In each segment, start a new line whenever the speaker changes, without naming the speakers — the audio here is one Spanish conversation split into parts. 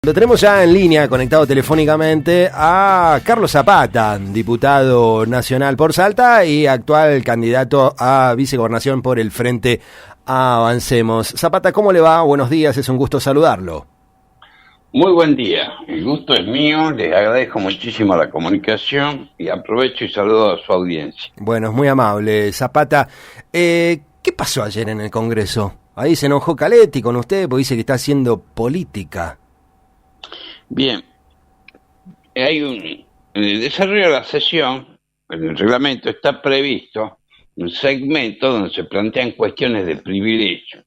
Lo tenemos ya en línea, conectado telefónicamente, a Carlos Zapata, diputado nacional por Salta y actual candidato a vicegobernación por el Frente Avancemos. Zapata, ¿cómo le va? Buenos días, es un gusto saludarlo.
Muy buen día, el gusto es mío, le agradezco muchísimo la comunicación y aprovecho y saludo a su audiencia.
Bueno, es muy amable, Zapata. ¿Qué pasó ayer en el Congreso? Ahí se enojó Caletti con usted porque dice que está haciendo política.
Bien, en el desarrollo de la sesión, en el reglamento está previsto un segmento donde se plantean cuestiones de privilegio.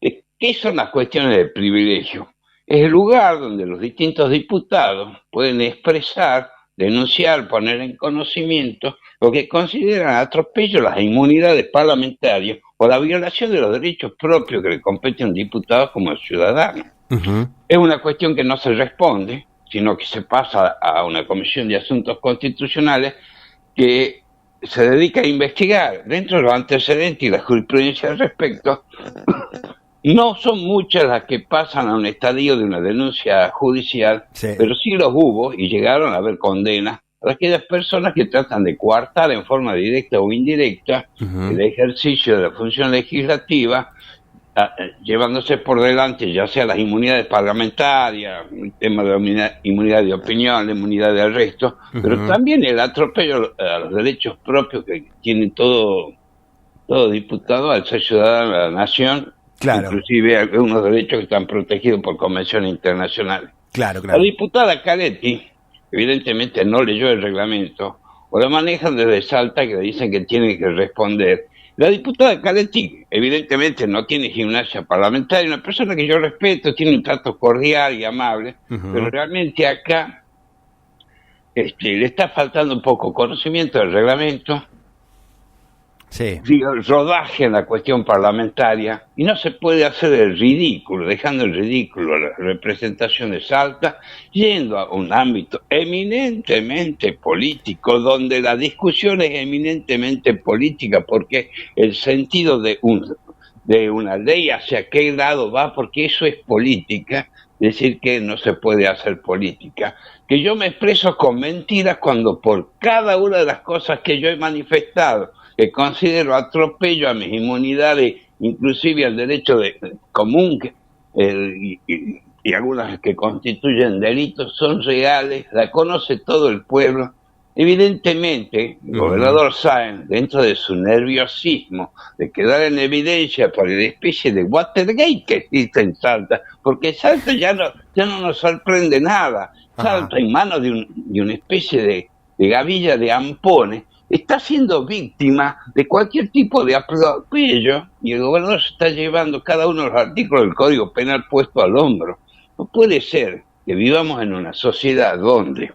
¿Qué son las cuestiones de privilegio? Es el lugar donde los distintos diputados pueden expresar, denunciar, poner en conocimiento lo que consideran atropello las inmunidades parlamentarias o la violación de los derechos propios que le competen a un diputado como ciudadano. Uh-huh. Es una cuestión que no se responde, sino que se pasa a una comisión de asuntos constitucionales que se dedica a investigar. Dentro de los antecedentes y la jurisprudencia al respecto, no son muchas las que pasan a un estadio de una denuncia judicial, sí, pero sí los hubo y llegaron a haber condenas a aquellas personas que tratan de coartar en forma directa o indirecta el ejercicio de la función legislativa, llevándose por delante ya sea las inmunidades parlamentarias, el tema de la inmunidad de opinión, la inmunidad de arresto, pero también el atropello a los derechos propios que tiene todo diputado al ser ciudadano de la nación. Claro. Inclusive algunos derechos que están protegidos por convenciones internacionales.
Claro. La
diputada Caletti, evidentemente no leyó el reglamento, o lo manejan desde Salta, que le dicen que tiene que responder. La diputada Caletti, evidentemente no tiene gimnasia parlamentaria, una persona que yo respeto, tiene un trato cordial y amable, pero realmente acá le está faltando un poco conocimiento del reglamento. Sí. Rodaje en la cuestión parlamentaria, y no se puede hacer el ridículo, dejando el ridículo a la representación de Salta, yendo a un ámbito eminentemente político, donde la discusión es eminentemente política, porque el sentido de una ley hacia qué lado va, porque eso es política, decir que no se puede hacer política. Que yo me expreso con mentiras cuando por cada una de las cosas que yo he manifestado, que considero atropello a mis inmunidades, inclusive al derecho común, y algunas que constituyen delitos, son reales, la conoce todo el pueblo. Evidentemente, el gobernador Sáenz, dentro de su nerviosismo de quedar en evidencia por la especie de Watergate que existe en Salta, porque Salta ya no nos sorprende nada, Salta en manos de una especie de gavilla de ampones, está siendo víctima de cualquier tipo de atropello, y el gobernador se está llevando cada uno de los artículos del Código Penal puesto al hombro. No puede ser que vivamos en una sociedad donde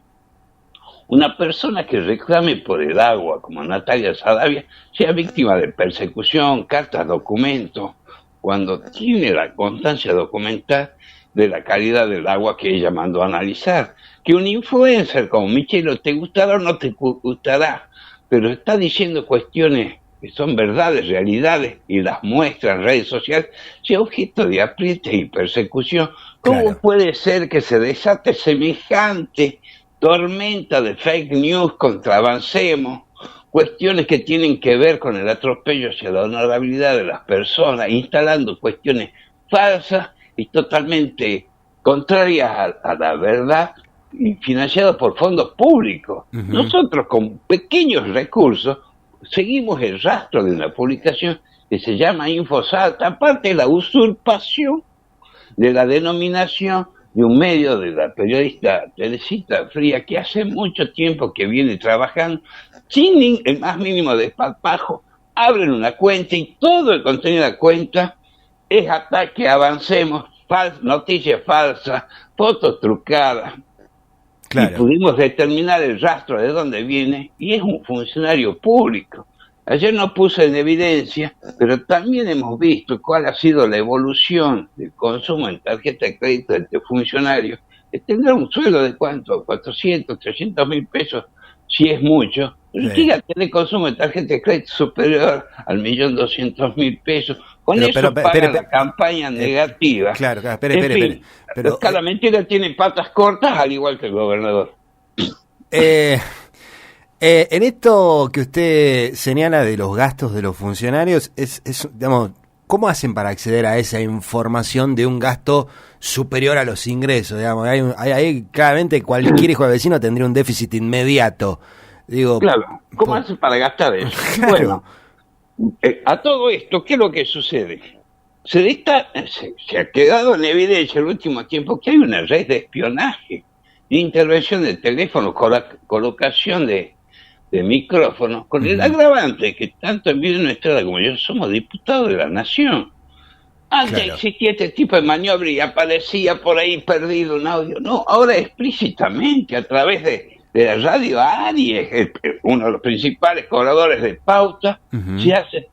una persona que reclame por el agua, como Natalia Saravia, sea víctima de persecución, cartas, documentos, cuando tiene la constancia documental de la calidad del agua que ella mandó a analizar. Que un influencer como Michelo, te gustará o no te gustará, pero está diciendo cuestiones que son verdades, realidades, y las muestra en redes sociales, sea objeto de apriete y persecución. ¿Cómo puede ser que se desate semejante tormenta de fake news contra Avancemos? Cuestiones que tienen que ver con el atropello hacia la honorabilidad de las personas, instalando cuestiones falsas y totalmente contrarias a la verdad, y financiados por fondos públicos. Nosotros con pequeños recursos seguimos el rastro de una publicación que se llama InfoSalta, aparte de la usurpación de la denominación de un medio de la periodista Teresita Fría, que hace mucho tiempo que viene trabajando sin el más mínimo desparpajo. Abren una cuenta y todo el contenido de la cuenta es ataque a Avancemos, noticias falsas, fotos trucadas. Claro. Y pudimos determinar el rastro de dónde viene, y es un funcionario público. Ayer no puse en evidencia, pero también hemos visto cuál ha sido la evolución del consumo en tarjeta de crédito de este funcionario, que tendrá un sueldo de ¿cuánto? 400, 300 mil pesos, si es mucho, pero llega a tener consumo de tarjeta de crédito superior al 1.200.000 pesos, Con
Pero,
eso paga
pero,
la campaña negativa.
Claro, claro,
Pero cada mentira tiene patas cortas, al igual que el gobernador.
En esto que usted señala de los gastos de los funcionarios, digamos, ¿cómo hacen para acceder a esa información de un gasto superior a los ingresos? Digamos, hay claramente cualquier hijo de vecino tendría un déficit inmediato. Digo,
claro, ¿cómo hacen para gastar eso?
Claro.
Bueno, a todo esto, ¿qué es lo que sucede? Se ha quedado en evidencia en el último tiempo que hay una red de espionaje, de intervención de teléfonos, colocación de micrófonos, con el agravante que tanto Emilio Estrada como yo somos diputados de la Nación. Antes existía este tipo de maniobra y aparecía por ahí perdido un audio. No, ahora explícitamente a través de la radio Aries, uno de los principales cobradores de pauta,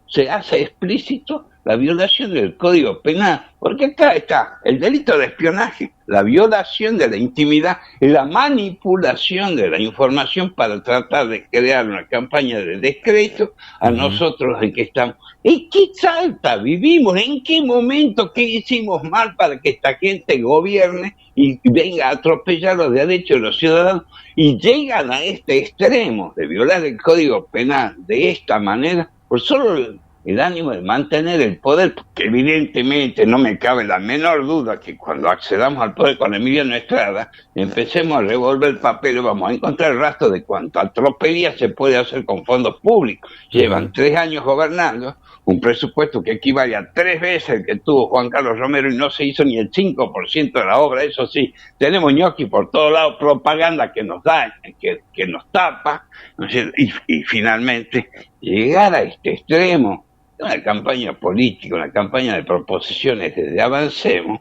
se hace explícito la violación del Código Penal, porque acá está el delito de espionaje, la violación de la intimidad y la manipulación de la información para tratar de crear una campaña de descrédito a nosotros en que estamos. ¿En qué Salta vivimos? ¿En qué momento? ¿Qué hicimos mal para que esta gente gobierne y venga a atropellar los derechos de los ciudadanos? Y llegan a este extremo de violar el Código Penal de esta manera, por solo el ánimo de mantener el poder, porque evidentemente no me cabe la menor duda que cuando accedamos al poder con Emiliano Estrada, empecemos a revolver el papel, vamos a encontrar rastros de cuánta atropelía se puede hacer con fondos públicos. Llevan 3 años gobernando, un presupuesto que equivale a 3 veces el que tuvo Juan Carlos Romero y no se hizo ni el 5% de la obra. Eso sí, tenemos ñoqui por todos lados, propaganda que nos da, que nos tapa, ¿no es cierto? Y finalmente llegar a este extremo, una campaña política, una campaña de proposiciones desde Avancemos.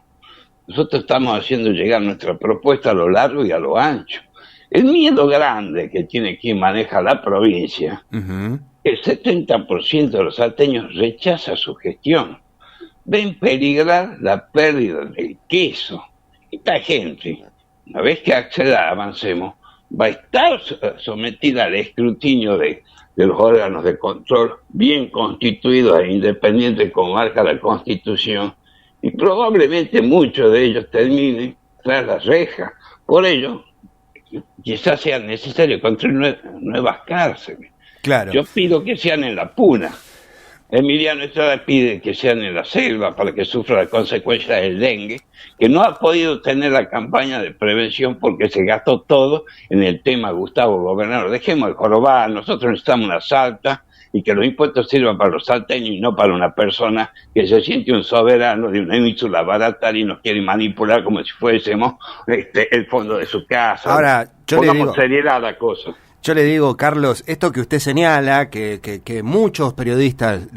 Nosotros estamos haciendo llegar nuestra propuesta a lo largo y a lo ancho. El miedo grande que tiene quien maneja la provincia, el 70% de los salteños rechaza su gestión. Ven peligrar la pérdida del queso. Esta gente, una vez que acceda a Avancemos, va a estar sometida al escrutinio de los órganos de control bien constituidos e independientes como marca la Constitución, y probablemente muchos de ellos terminen tras las rejas. Por ello, quizás sea necesario construir nuevas cárceles.
Claro.
Yo pido que sean en la Puna. Emiliano Estrada pide que sean en la selva para que sufra la consecuencia del dengue, que no ha podido tener la campaña de prevención porque se gastó todo en el tema Gustavo Gobernador. Dejemos el jorobar, nosotros necesitamos una Salta y que los impuestos sirvan para los salteños y no para una persona que se siente un soberano de una ínsula barata y nos quiere manipular como si fuésemos el fondo de su casa.
Ahora, yo le digo,
seriedad a la cosa.
Yo le digo, Carlos, esto que usted señala, que muchos periodistas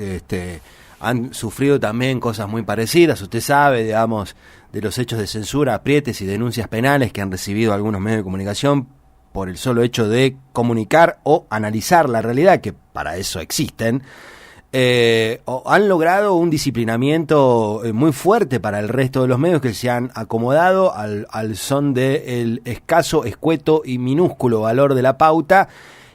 han sufrido también cosas muy parecidas, usted sabe, digamos, de los hechos de censura, aprietes y denuncias penales que han recibido algunos medios de comunicación por el solo hecho de comunicar o analizar la realidad, que para eso existen, han logrado un disciplinamiento muy fuerte para el resto de los medios que se han acomodado al son del escaso, escueto y minúsculo valor de la pauta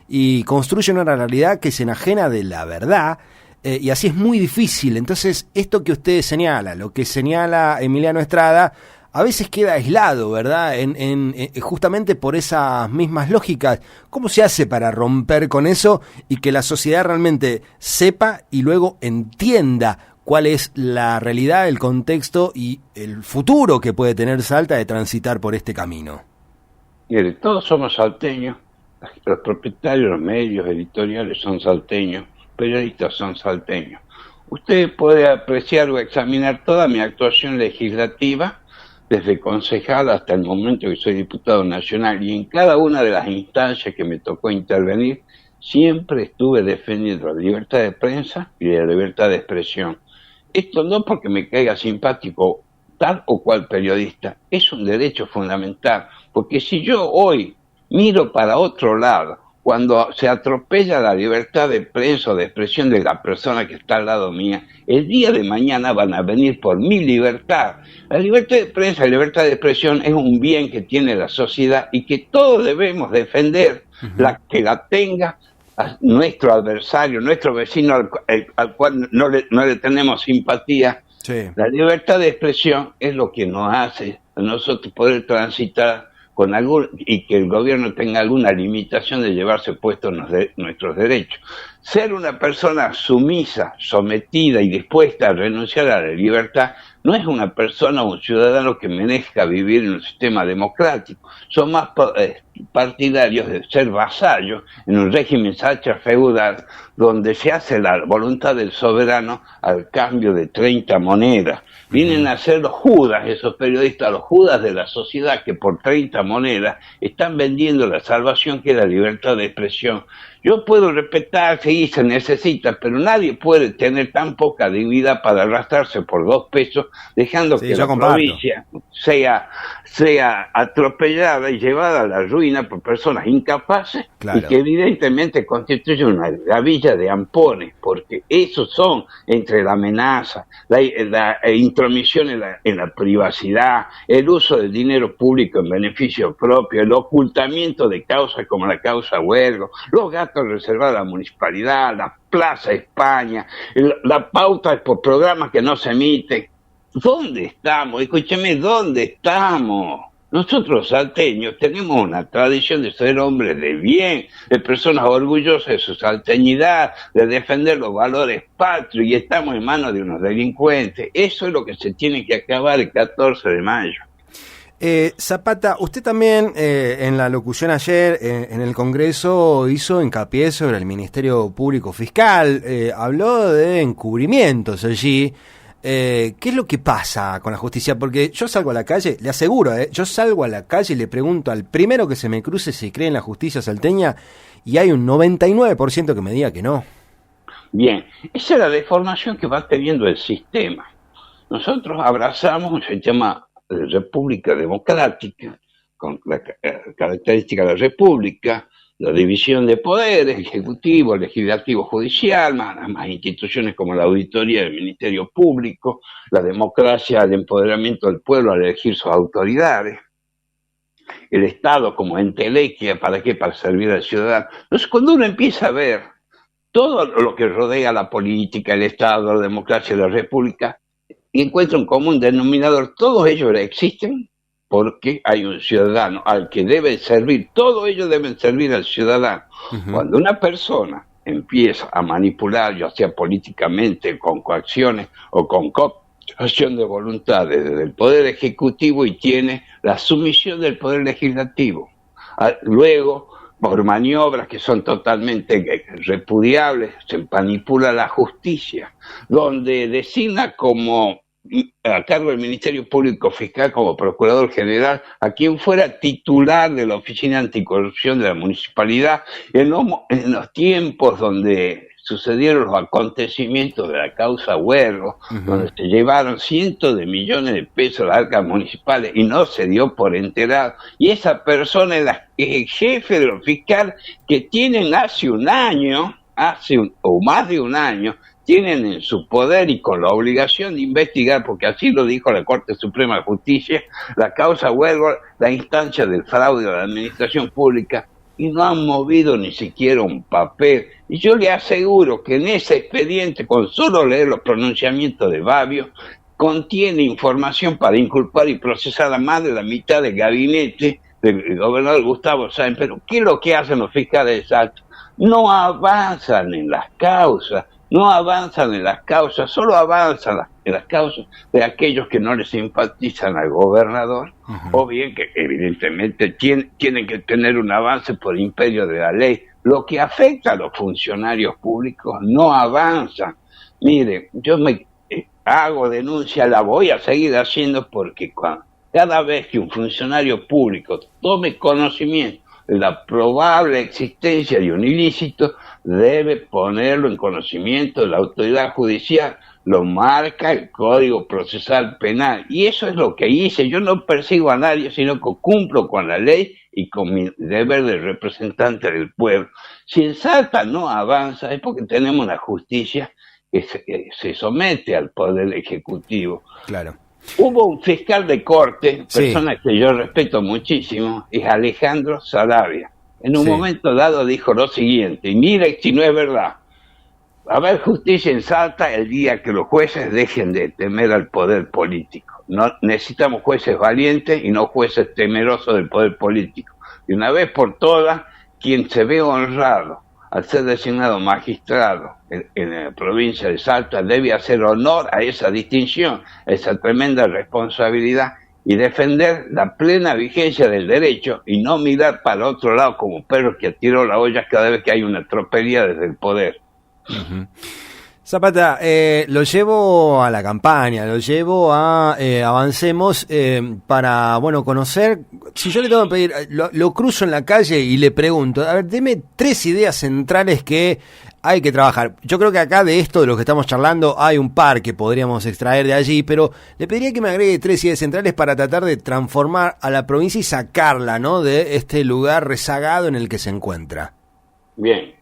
y construyen una realidad que se enajena de la verdad, y así es muy difícil. Entonces, esto que usted señala, lo que señala Emiliano Estrada, a veces queda aislado, ¿verdad? Justamente por esas mismas lógicas. ¿Cómo se hace para romper con eso y que la sociedad realmente sepa y luego entienda cuál es la realidad, el contexto y el futuro que puede tener Salta de transitar por este camino?
Mire, todos somos salteños, los propietarios, los medios editoriales son salteños, periodistas son salteños. Usted puede apreciar o examinar toda mi actuación legislativa, desde concejal hasta el momento que soy diputado nacional, y en cada una de las instancias que me tocó intervenir, siempre estuve defendiendo la libertad de prensa y la libertad de expresión. Esto no porque me caiga simpático tal o cual periodista, es un derecho fundamental, porque si yo hoy miro para otro lado, cuando se atropella la libertad de prensa o de expresión de la persona que está al lado mía, el día de mañana van a venir por mi libertad. La libertad de prensa, la libertad de expresión es un bien que tiene la sociedad y que todos debemos defender, la que la tenga, a nuestro adversario, nuestro vecino al cual no le tenemos simpatía.
Sí.
La libertad de expresión es lo que nos hace a nosotros poder transitar con y que el gobierno tenga alguna limitación de llevarse puestos nuestros derechos. Ser una persona sumisa, sometida y dispuesta a renunciar a la libertad no es una persona o un ciudadano que merezca vivir en un sistema democrático. Son más partidarios de ser vasallos en un régimen sacha feudal donde se hace la voluntad del soberano al cambio de 30 monedas. Vienen a ser los Judas, esos periodistas, los Judas de la sociedad que por 30 monedas están vendiendo la salvación que es la libertad de expresión. Yo puedo respetar, sí, se necesita, pero nadie puede tener tan poca dignidad para arrastrarse por 2 pesos, dejando que la provincia sea atropellada y llevada a la ruina por personas incapaces, claro, y que evidentemente constituyen una gavilla de ampones, porque esos son entre la amenaza, la intromisión en la privacidad, el uso del dinero público en beneficio propio, el ocultamiento de causas como la causa Huelgo, los gastos reservados a la municipalidad, la Plaza España, la pauta por programas que no se emiten. ¿Dónde estamos? Escúcheme, ¿dónde estamos? Nosotros salteños tenemos una tradición de ser hombres de bien, de personas orgullosas de su salteñidad, de defender los valores patrios, y estamos en manos de unos delincuentes. Eso es lo que se tiene que acabar el 14 de mayo.
Zapata, usted también en la locución ayer en el Congreso hizo hincapié sobre el Ministerio Público Fiscal, habló de encubrimientos allí. ¿Qué es lo que pasa con la justicia? Porque yo salgo a la calle, le aseguro, yo salgo a la calle y le pregunto al primero que se me cruce si cree en la justicia salteña y hay un 99% que me diga que no.
Bien, esa es la deformación que va teniendo el sistema. Nosotros abrazamos un sistema de república democrática, con la característica de la república, la división de poderes, ejecutivo, legislativo, judicial, más instituciones como la auditoría del Ministerio Público, la democracia, el empoderamiento del pueblo al elegir sus autoridades, el Estado como entelequia, ¿para qué? Para servir al ciudadano. Entonces, cuando uno empieza a ver todo lo que rodea la política, el Estado, la democracia, la república, y encuentra un común denominador, todos ellos existen porque hay un ciudadano al que deben servir, todos ellos deben servir al ciudadano. Uh-huh. Cuando una persona empieza a manipular, ya sea políticamente, con coacciones o con coacción de voluntades desde el Poder Ejecutivo y tiene la sumisión del Poder Legislativo, luego por maniobras que son totalmente repudiables, se manipula la justicia, donde designa como a cargo del Ministerio Público Fiscal como Procurador General a quien fuera titular de la Oficina Anticorrupción de la Municipalidad en los tiempos donde sucedieron los acontecimientos de la causa Huergo, uh-huh, donde se llevaron cientos de millones de pesos a las arcas municipales y no se dio por enterado. Y esa persona es el jefe de los fiscales que tienen hace un año, o más de un año, tienen en su poder y con la obligación de investigar, porque así lo dijo la Corte Suprema de Justicia, la causa Huelgo, la instancia del fraude a la administración pública, y no han movido ni siquiera un papel. Y yo le aseguro que en ese expediente, con solo leer los pronunciamientos de Babio, contiene información para inculpar y procesar a más de la mitad del gabinete del gobernador Gustavo Sáenz. Pero ¿qué es lo que hacen los fiscales de Salta? No avanzan en las causas. No avanzan en las causas, solo avanzan en las causas de aquellos que no les simpatizan al gobernador, uh-huh, o bien que evidentemente tienen que tener un avance por imperio de la ley. Lo que afecta a los funcionarios públicos no avanza. Mire, yo me hago denuncia, la voy a seguir haciendo porque cada vez que un funcionario público tome conocimiento de la probable existencia de un ilícito, debe ponerlo en conocimiento de la autoridad judicial, lo marca el Código Procesal Penal, y eso es lo que hice. Yo no persigo a nadie, sino que cumplo con la ley y con mi deber de representante del pueblo. Si en Salta no avanza, es porque tenemos una justicia que se somete al Poder Ejecutivo.
Claro.
Hubo un fiscal de corte, persona que yo respeto muchísimo, es Alejandro Saravia. en un
Sí.
momento dado dijo lo siguiente, y mire si no es verdad, va a haber justicia en Salta el día que los jueces dejen de temer al poder político. No, necesitamos jueces valientes y no jueces temerosos del poder político. Y una vez por todas, quien se ve honrado al ser designado magistrado en la provincia de Salta debe hacer honor a esa distinción, a esa tremenda responsabilidad y defender la plena vigencia del derecho y no mirar para otro lado como perros que tiró la olla cada vez que hay una tropelía desde el poder.
Uh-huh. Zapata, lo llevo a la campaña, lo llevo a Avancemos para, bueno, conocer. Si yo le tengo que pedir, lo cruzo en la calle y le pregunto, a ver, deme 3 ideas centrales que hay que trabajar. Yo creo que acá de esto, de lo que estamos charlando, hay un par que podríamos extraer de allí, pero le pediría que me agregue 3 ideas centrales para tratar de transformar a la provincia y sacarla, ¿no?, de este lugar rezagado en el que se encuentra.
Bien,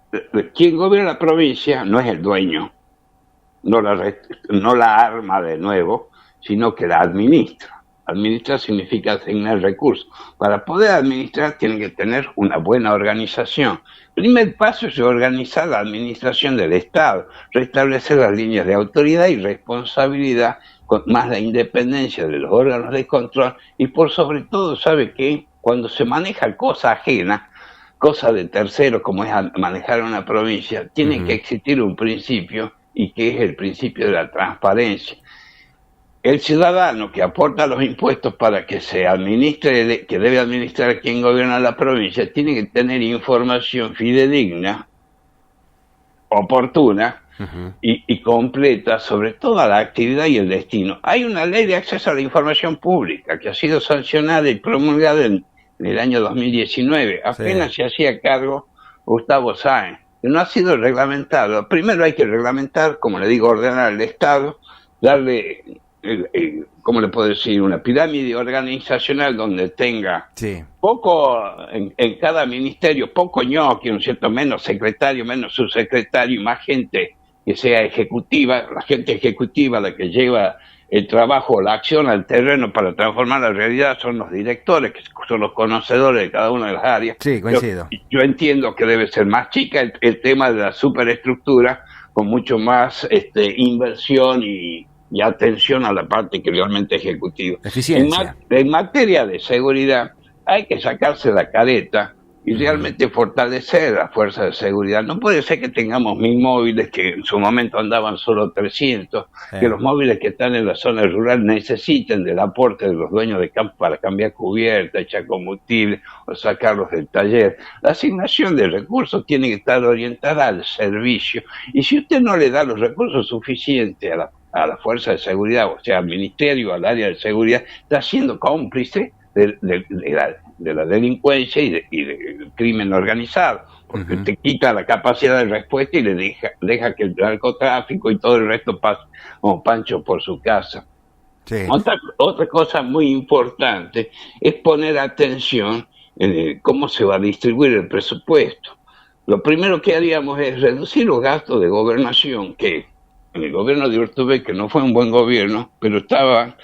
quien gobierna la provincia no es el dueño, no la arma de nuevo, sino que la administra. Administrar significa asignar recursos. Para poder administrar tiene que tener una buena organización. El primer paso es organizar la administración del Estado, restablecer las líneas de autoridad y responsabilidad con más la independencia de los órganos de control y por sobre todo, ¿sabe qué? Cuando se maneja cosa ajena, cosa de terceros como es manejar una provincia, tiene que existir un principio y que es el principio de la transparencia. El ciudadano que aporta los impuestos para que se administre, que debe administrar quien gobierna la provincia, tiene que tener información fidedigna, oportuna y completa sobre toda la actividad y el destino. Hay una ley de acceso a la información pública que ha sido sancionada y promulgada en el año 2019. Apenas se hacía cargo Gustavo Sáenz. No ha sido reglamentado. Primero hay que reglamentar, como le digo, ordenar al Estado, darle, ¿cómo le puedo decir?, una pirámide organizacional donde tenga poco en cada ministerio, poco ñoqui, ¿no es cierto?, menos secretario, menos subsecretario y más gente que sea ejecutiva, la gente ejecutiva, la que lleva el trabajo, la acción al terreno para transformar la realidad, son los directores, que son los conocedores de cada una de las áreas.
Sí, coincido.
Yo entiendo que debe ser más chica el tema de la superestructura, con mucho más inversión y atención a la parte que realmente ejecutiva.
Eficiencia.
En materia de seguridad, hay que sacarse la careta y realmente fortalecer la fuerza de seguridad. No puede ser que tengamos 1000 móviles, que en su momento andaban solo 300, que los móviles que están en la zona rural necesiten del aporte de los dueños de campo para cambiar cubierta, echar combustible o sacarlos del taller. La asignación de recursos tiene que estar orientada al servicio. Y si usted no le da los recursos suficientes a la fuerza de seguridad, o sea, al ministerio, al área de seguridad, está siendo cómplice de la delincuencia y del crimen organizado, porque te quita la capacidad de respuesta y le deja que el narcotráfico y todo el resto pase como Pancho por su casa. Sí. Otra cosa muy importante es poner atención en cómo se va a distribuir el presupuesto. Lo primero que haríamos es reducir los gastos de gobernación, que en el gobierno de Urtubey, que no fue un buen gobierno, pero estaba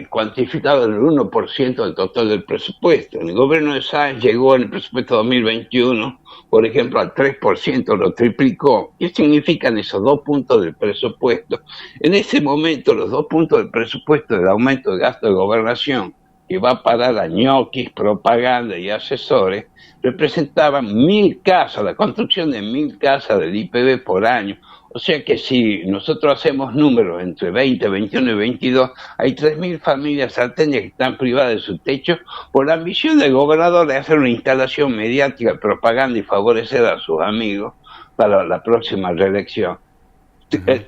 cuantificado en el 1% del total del presupuesto. En el gobierno de Sáenz llegó en el presupuesto 2021, por ejemplo, al 3%, lo triplicó. ¿Qué significan esos 2 puntos del presupuesto? En ese momento, los 2 puntos del presupuesto del aumento de gasto de gobernación, que va a parar a ñoquis, propaganda y asesores, representaban 1000 casas, la construcción de 1000 casas del IPB por año. O sea que si nosotros hacemos números entre 20, 21 y 22, hay 3000 familias salteñas que están privadas de su techo por la ambición del gobernador de hacer una instalación mediática, propaganda y favorecer a sus amigos para la próxima reelección.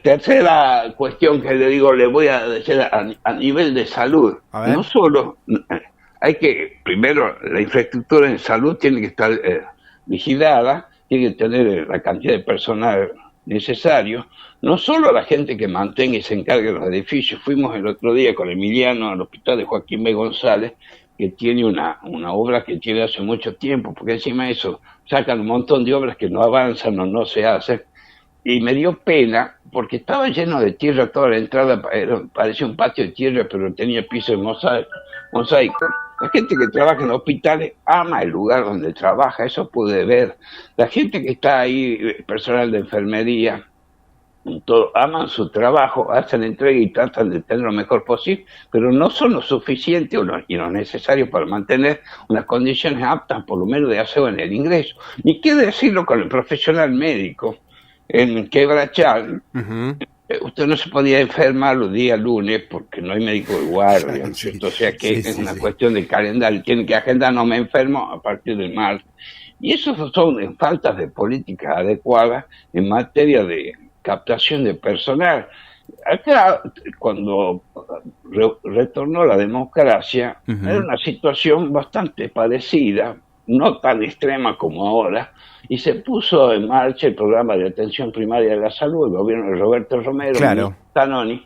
Tercera cuestión que le digo, le voy a decir a nivel de salud. No solo hay que, primero, la infraestructura en salud tiene que estar vigilada, tiene que tener la cantidad de personal necesario, no solo la gente que mantenga y se encargue de los edificios. Fuimos el otro día con Emiliano al hospital de Joaquín B. González, que tiene una obra que tiene hace mucho tiempo, porque encima de eso sacan un montón de obras que no avanzan o no se hacen, y me dio pena porque estaba lleno de tierra toda la entrada, parecía un patio de tierra, pero tenía piso de mosaico. La gente que trabaja en hospitales ama el lugar donde trabaja, eso puede ver. La gente que está ahí, personal de enfermería, todo, aman su trabajo, hacen entrega y tratan de tener lo mejor posible, pero no son lo suficiente y lo necesario para mantener unas condiciones aptas, por lo menos de aseo en el ingreso. Ni qué decirlo con el profesional médico. En Quebrachal, usted no se podía enfermar los días lunes porque no hay médico de guardia, ¿no es cierto? O sea que es una cuestión de calendario, tienen que agendar, no me enfermo a partir del martes. Y eso son faltas de políticas adecuadas en materia de captación de personal. Acá, cuando retornó la democracia, era una situación bastante parecida, no tan extrema como ahora, y se puso en marcha el programa de atención primaria de la salud, el gobierno de Roberto Romero y Tanoni,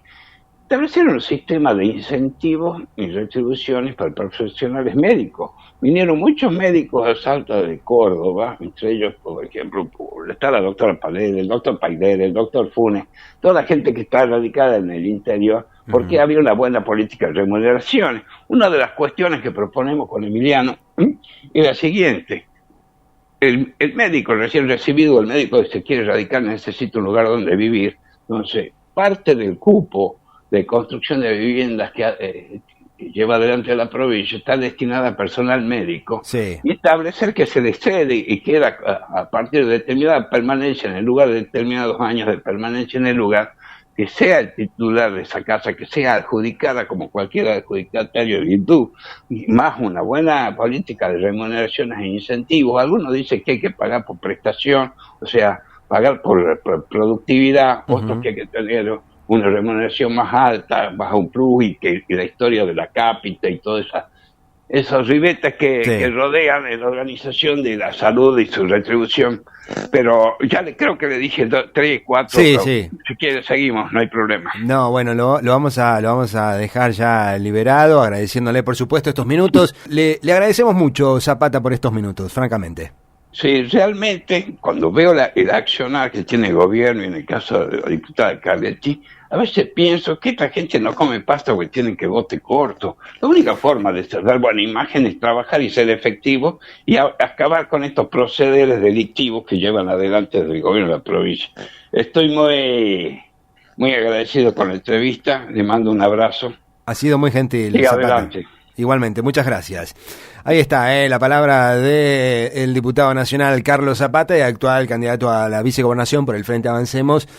establecieron un sistema de incentivos y retribuciones para profesionales médicos. Vinieron muchos médicos a Salta de Córdoba, entre ellos, por ejemplo, está la doctora Paredes, el doctor Paidera, el doctor Funes, toda la gente que está radicada en el interior, porque había una buena política de remuneraciones. Una de las cuestiones que proponemos con Emiliano es la siguiente. El médico recién recibido, el médico que se quiere radicar necesita un lugar donde vivir. Entonces, parte del cupo de construcción de viviendas que lleva adelante la provincia está destinada a personal médico, y establecer que se le cede y queda a partir de determinada permanencia en el lugar, de determinados años de permanencia en el lugar, que sea el titular de esa casa, que sea adjudicada como cualquier adjudicatario de virtud, y más una buena política de remuneraciones e incentivos. Algunos dicen que hay que pagar por prestación, o sea, pagar por productividad, otros que hay que tener una remuneración más alta, bajo un plus, y la historia de la cápita y todas esos ribetes que rodean la organización de la salud y su retribución. Pero ya creo que le dije 3, 4, si quiere seguimos, no hay problema.
No, bueno, lo vamos a dejar ya liberado, agradeciéndole por supuesto estos minutos. Le agradecemos mucho, Zapata, por estos minutos, francamente.
Sí, realmente, cuando veo el accionar que tiene el gobierno, y en el caso de la diputada Carletti, a veces pienso que esta gente no come pasta porque tienen que bote corto. La única forma de dar buena imagen es trabajar y ser efectivo y acabar con estos procederes delictivos que llevan adelante desde el gobierno de la provincia. Estoy muy agradecido con la entrevista, le mando un abrazo.
Ha sido muy gentil.
Y adelante.
Igualmente, muchas gracias. Ahí está, la palabra del diputado nacional Carlos Zapata, y actual candidato a la vicegobernación por el Frente Avancemos.